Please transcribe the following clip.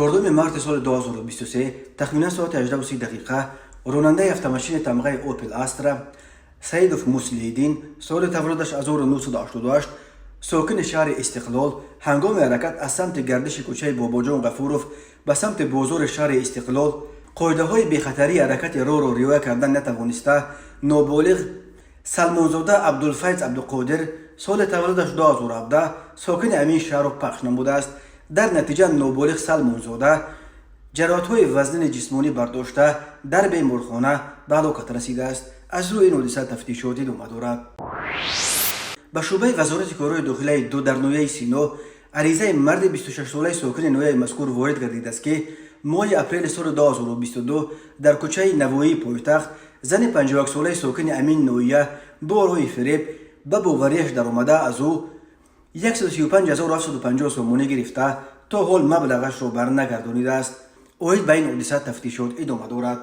14 مارت سال 2023 تخمینا ساعت 18:30 دقیقه راننده автомашین تمغه اوپل استرا سیدوف مسلیدین سال تولدش 1988 ساکن شهر استقلال هنگام حرکت از سمت گردش کوچه باباجان غفوروف به سمت بازار شهر استقلال قاعده های بی‌خطری حرکت رو رعایت کردن نتوانسته نابالغ سلمانزاده عبدالفیض عبدالقادر سال تولدش 2017 ساکن همین شهر را پخش نموده است. در نتیجه نابالغ سلمانزاده جراحت‌های وزن جسمانی برداشته در بیمارخانه به هلاکت رسیده است. از روی این حادثه تفتیشات ادامه دارد. به شعبه وزارت کارهای داخلی دو در ناحیه سینا عریضه مرد 26 ساله ساکن ناحیه مذکور وارد گردیده است که ماه اپریل سال 2022 در کوچه نوایی پایتخت زن 51 ساله ساکن امین ناحیه با راه فریب به باوریش در آمده از او 135,750 سومانی گرفته تا حال مبلغش را برنگردانیده است. اوید به این حادثه تفتیشات ادامه دارد.